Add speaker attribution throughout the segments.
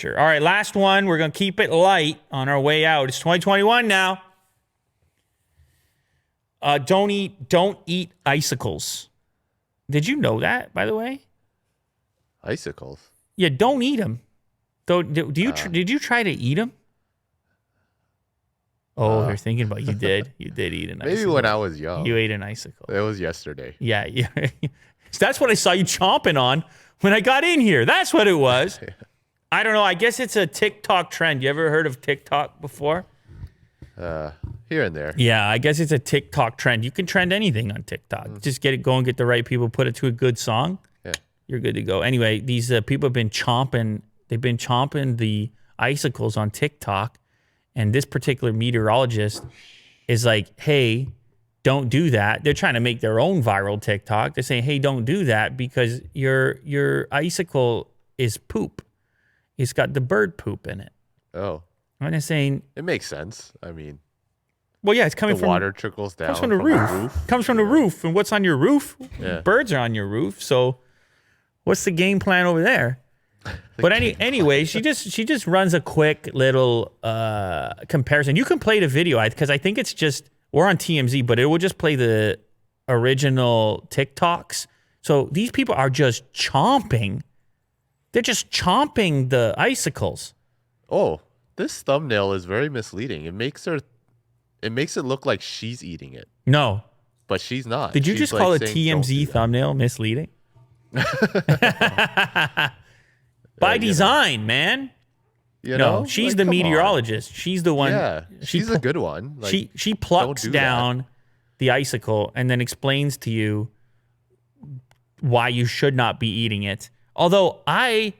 Speaker 1: Sure. All right, last one. We're going to keep it light on our way out. It's 2021 now. Don't eat icicles. Did you know that, by the way?
Speaker 2: Icicles?
Speaker 1: Yeah, don't eat them. Did you try to eat them? Oh, you're thinking about you did. You did eat an icicle.
Speaker 2: Maybe when I was young.
Speaker 1: You ate an icicle.
Speaker 2: It was yesterday.
Speaker 1: Yeah. That's what I saw you chomping on when I got in here. That's what it was. I don't know. I guess it's a TikTok trend. You ever heard of TikTok before?
Speaker 2: Here and there.
Speaker 1: Yeah, I guess it's a TikTok trend. You can trend anything on TikTok. Just get it going, get the right people, put it to a good song.
Speaker 2: Yeah.
Speaker 1: You're good to go. Anyway, these people have been chomping. They've been chomping the icicles on TikTok. And this particular meteorologist is like, hey, don't do that. They're trying to make their own viral TikTok. They're saying, hey, don't do that because your icicle is poop. It's got the bird poop in it.
Speaker 2: Oh.
Speaker 1: And they're saying...
Speaker 2: It makes sense. I mean...
Speaker 1: Well, yeah, it's coming from...
Speaker 2: The water trickles down
Speaker 1: comes from the roof. Comes from the roof. And what's on your roof?
Speaker 2: Yeah.
Speaker 1: Birds are on your roof. So what's the game plan over there? But anyway, she just runs a quick little comparison. You can play the video because I think it's just... We're on TMZ, but it will just play the original TikToks. So these people are just chomping. They're just chomping the icicles.
Speaker 2: Oh, this thumbnail is very misleading. It makes it look like she's eating it.
Speaker 1: No.
Speaker 2: But she's not.
Speaker 1: Did you
Speaker 2: She's
Speaker 1: just call a
Speaker 2: saying,
Speaker 1: TMZ thumbnail misleading? By design, man.
Speaker 2: You know?
Speaker 1: No, she's
Speaker 2: like,
Speaker 1: the
Speaker 2: come
Speaker 1: meteorologist.
Speaker 2: on.
Speaker 1: She's the one.
Speaker 2: Yeah, she's a good one. Like,
Speaker 1: she plucks
Speaker 2: do
Speaker 1: down the icicle and then explains to you why you should not be eating it. Although I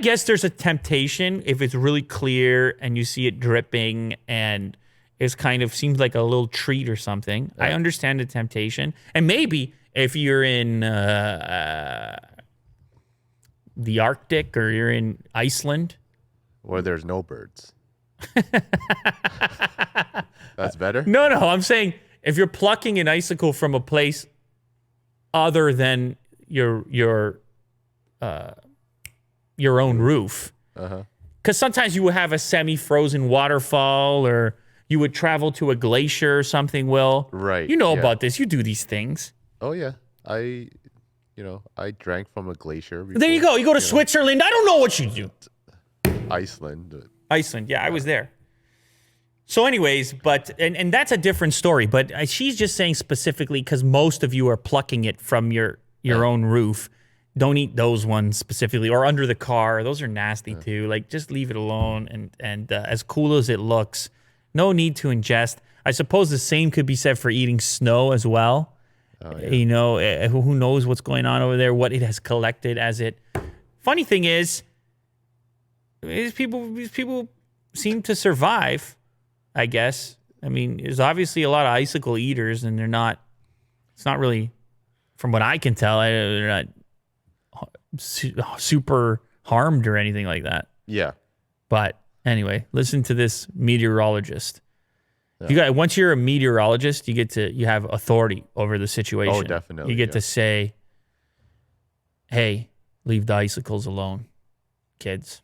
Speaker 1: guess there's a temptation if it's really clear and you see it dripping and it's kind of seems like a little treat or something. Yeah. I understand the temptation. And maybe if you're in the Arctic or you're in Iceland,
Speaker 2: where there's no birds. That's better?
Speaker 1: No, I'm saying if you're plucking an icicle from a place other than your own roof. Because sometimes you would have a semi-frozen waterfall or you would travel to a glacier or something, Will.
Speaker 2: Right.
Speaker 1: You know about this. You do these things.
Speaker 2: Oh, yeah. I drank from a glacier before.
Speaker 1: There you go. You go to Switzerland. I don't know what you do.
Speaker 2: Iceland.
Speaker 1: Yeah, I was there. So anyways, and that's a different story. But she's just saying specifically because most of you are plucking it from your own roof. Don't eat those ones specifically or under the car. Those are nasty too. Like just leave it alone. And as cool as it looks, no need to ingest. I suppose the same could be said for eating snow as well. Oh, yeah. You know, who knows what's going on over there, what it has collected as it. Funny thing is, these people seem to survive, I guess. I mean, there's obviously a lot of icicle eaters, and it's not really, from what I can tell, they're not super harmed or anything like that.
Speaker 2: Yeah.
Speaker 1: But anyway, listen to this meteorologist. Yeah. Once you're a meteorologist, you have authority over the situation.
Speaker 2: Oh, definitely.
Speaker 1: You get to say, hey, leave the icicles alone, kids.